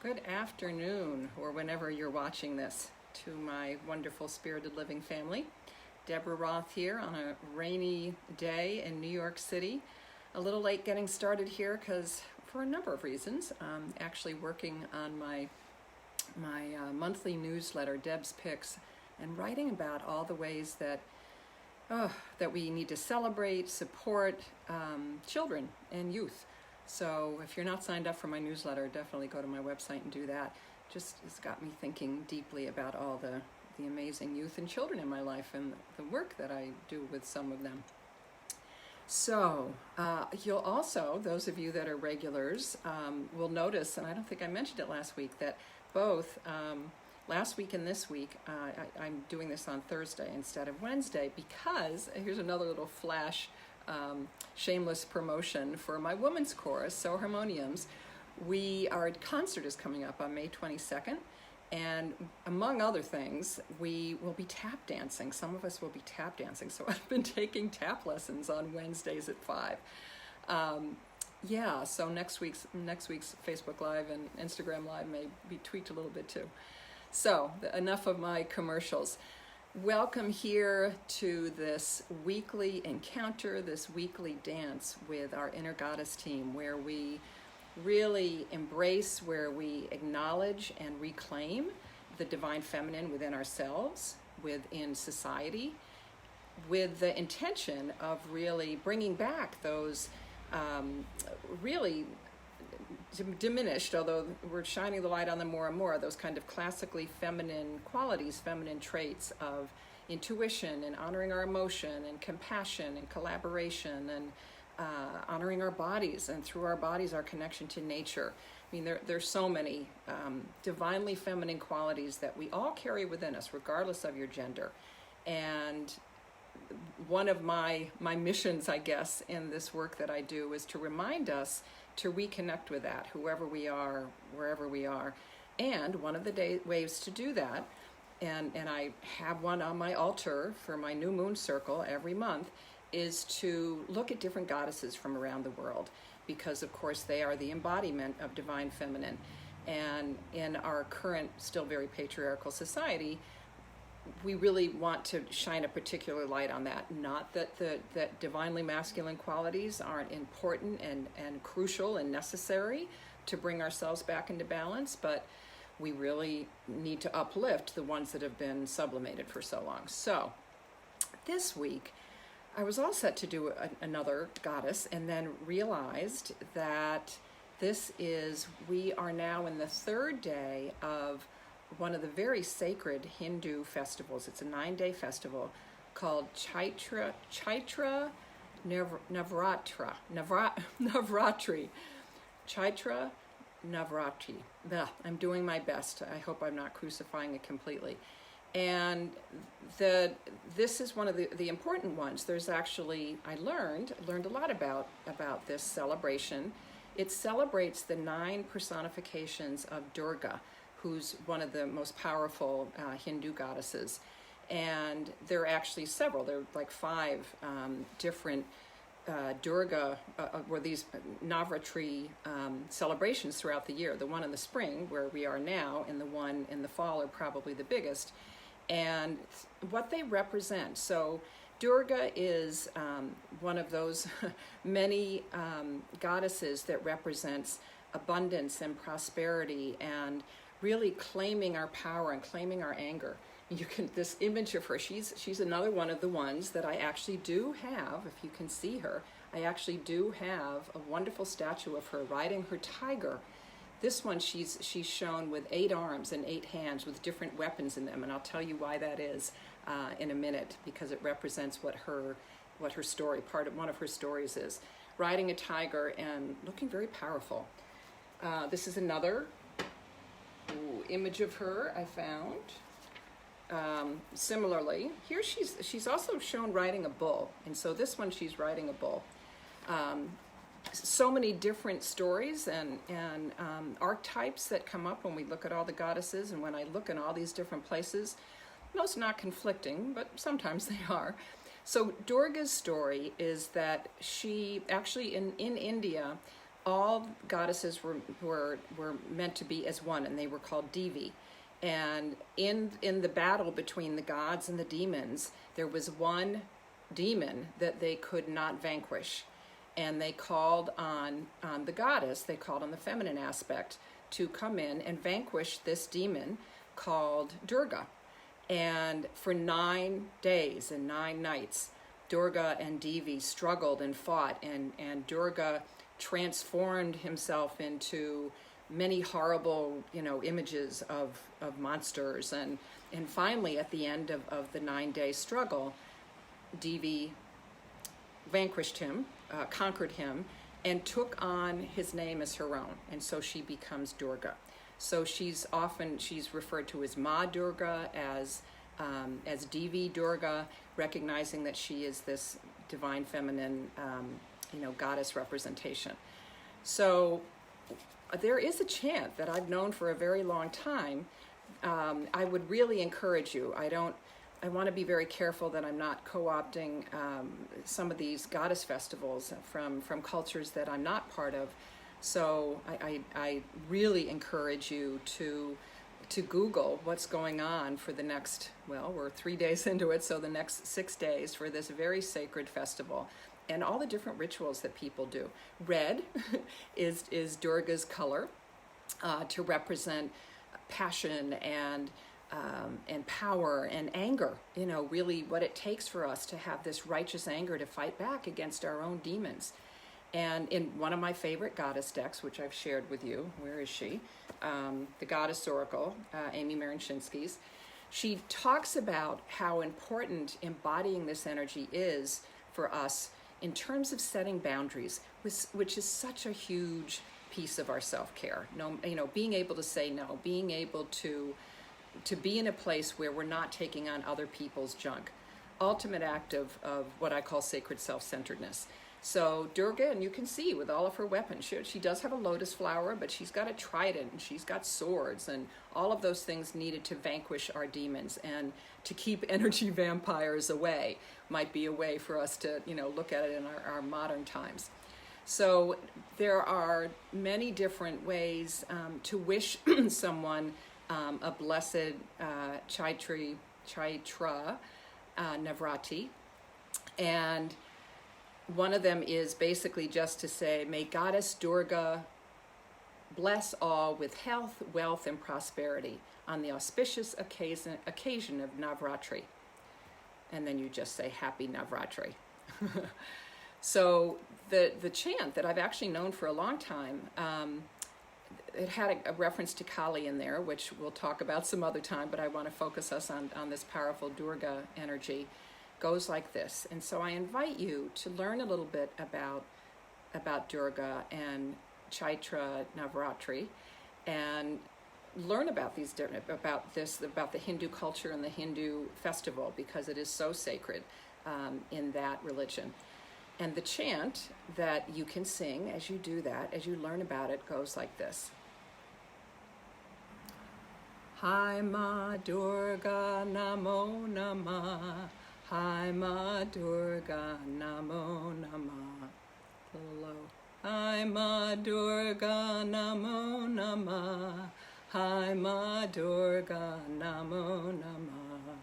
Good afternoon, or whenever you're watching this, to my wonderful spirited living family. Deborah Roth here on a rainy day in New York City. A little late getting started here because for a number of reasons. I'm actually working on my monthly newsletter, Deb's Picks, and writing about all the ways that we need to celebrate, support children and youth. So if you're not signed up for my newsletter, definitely go to my website and do that. It's got me thinking deeply about all the amazing youth and children in my life and the work that I do with some of them. So you'll also, those of you that are regulars, will notice, and I don't think I mentioned it last week, that both last week and this week, I'm doing this on Thursday instead of Wednesday because, here's another little flash shameless promotion for my women's chorus, So Harmoniums. Our concert is coming up on May 22nd, and among other things, we will be tap dancing. Some of us will be tap dancing, so I've been taking tap lessons on Wednesdays at 5. So next week's Facebook Live and Instagram Live may be tweaked a little bit too. So enough of my commercials. Welcome here to this weekly encounter, this weekly dance with our Inner Goddess team, where we really embrace, where we acknowledge and reclaim the divine feminine within ourselves, within society, with the intention of really bringing back those really diminished, although we're shining the light on them more and more, those kind of classically feminine qualities, feminine traits of intuition and honoring our emotion and compassion and collaboration and honoring our bodies, and through our bodies our connection to nature. I mean, there's so many divinely feminine qualities that we all carry within us, regardless of your gender. And one of my missions, I guess, in this work that I do is to remind us to reconnect with that, whoever we are, wherever we are. And one of the ways to do that, and I have one on my altar for my new moon circle every month, is to look at different goddesses from around the world, because of course they are the embodiment of divine feminine. And in our current, still very patriarchal society, we really want to shine a particular light on that. Not that divinely masculine qualities aren't important and crucial and necessary to bring ourselves back into balance, but we really need to uplift the ones that have been sublimated for so long. So this week, I was all set to do another goddess, and then realized that we are now in the third day of one of the very sacred Hindu festivals. It's a 9-day festival called Chaitra Navratri. Chaitra Navratri. I'm doing my best. I hope I'm not crucifying it completely. And this is one of the important ones. There's actually, I learned a lot about this celebration. It celebrates the 9 personifications of Durga, who's one of the most powerful Hindu goddesses. And there are actually several. There are like 5 different Durga, or these Navratri celebrations throughout the year. The one in the spring, where we are now, and the one in the fall are probably the biggest. And what they represent. So Durga is one of those many goddesses that represents abundance and prosperity, and really claiming our power and claiming our anger. This image of her, she's another one of the ones that I actually do have. If you can see her, I actually do have a wonderful statue of her riding her tiger. This one, she's shown with 8 arms and 8 hands with different weapons in them, and I'll tell you why that is in a minute, because it represents what her story, one of her stories is. Riding a tiger and looking very powerful. This is another image of her I found. Similarly, here she's also shown riding a bull, and so this one she's riding a bull. So many different stories and archetypes that come up when we look at all the goddesses, and when I look in all these different places. Most not conflicting, but sometimes they are. So Durga's story is that she actually in India, all goddesses were meant to be as one, and they were called Devi. And in the battle between the gods and the demons, there was one demon that they could not vanquish. And they called on the goddess, they called on the feminine aspect to come in and vanquish this demon called Durga. And for 9 days and 9 nights, Durga and Devi struggled and fought, and Durga transformed himself into many horrible, images of monsters. And finally, at the end of the 9-day struggle, Devi vanquished him, conquered him, and took on his name as her own. And so she becomes Durga. So she's referred to as Ma Durga, as Devi Durga, recognizing that she is this divine feminine, goddess representation. So there is a chant that I've known for a very long time. I would really encourage you. I want to be very careful that I'm not co-opting some of these goddess festivals from cultures that I'm not part of. So I really encourage you to Google what's going on for the next, we're 3 days into it, so the next 6 days for this very sacred festival, and all the different rituals that people do. Red is Durga's color to represent passion and power and anger, really what it takes for us to have this righteous anger to fight back against our own demons. And in one of my favorite goddess decks, which I've shared with you, where is she? The Goddess Oracle, Amy Marinshinsky's, she talks about how important embodying this energy is for us in terms of setting boundaries, which is such a huge piece of our self-care. Being able to say no, being able to be in a place where we're not taking on other people's junk. Ultimate act of what I call sacred self-centeredness. So Durga, and you can see with all of her weapons, she does have a lotus flower, but she's got a trident, and she's got swords, and all of those things needed to vanquish our demons and to keep energy vampires away. Might be a way for us to, look at it in our modern times. So there are many different ways to wish someone a blessed Chaitra Navratri, and one of them is basically just to say, may Goddess Durga bless all with health, wealth, and prosperity on the auspicious occasion of Navratri. And then you just say, Happy Navratri. So the chant that I've actually known for a long time, it had a reference to Kali in there, which we'll talk about some other time, but I want to focus us on this powerful Durga energy. Goes like this. And so I invite you to learn a little bit about Durga and Chaitra Navratri, and learn about about the Hindu culture and the Hindu festival, because it is so sacred in that religion. And the chant that you can sing as you do that, as you learn about it, goes like this. Hi Ma Durga Namo Namah. Hi Ma Durga Namo Namah. A little low. Hi Ma Durga Namo Namah. Hi Ma Durga Namo Namah.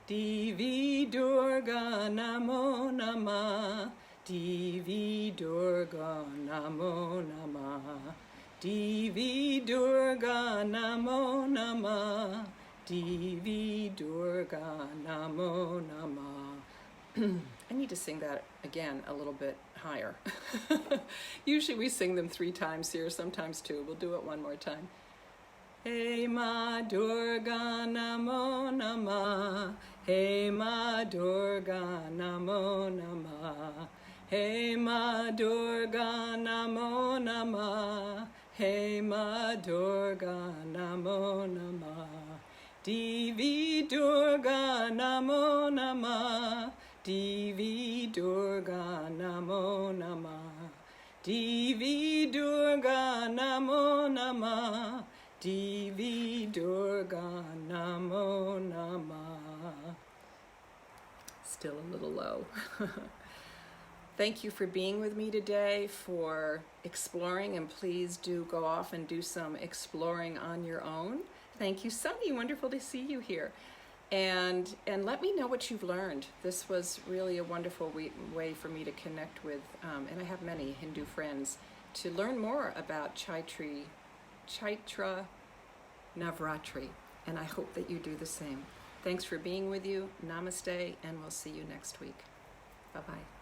Devi Durga Namo Namah. Devi Durga Namo Namah. Devi Durga Namo Namah. Devi Durga Namo Namah. I need to sing that again a little bit higher. Usually we sing them 3 times here, sometimes 2. We'll do it one more time. Hey Ma Durga Namo Namah. Hey Ma Durga Namo Namah. Hey Ma Durga Namo Namah. Hey Ma Durga Namo Namah. Devi Durga Namo Namah. Devi Durga Namo Namah. Devi Durga Namo Namah. Devi Durga Namo Namah. Still a little low. Thank you for being with me today, for exploring, and please do go off and do some exploring on your own. Thank you, Sunny. Wonderful to see you here. And let me know what you've learned. This was really a wonderful way for me to connect with, and I have many Hindu friends, to learn more about Chaitra Navratri. And I hope that you do the same. Thanks for being with you. Namaste, and we'll see you next week. Bye-bye.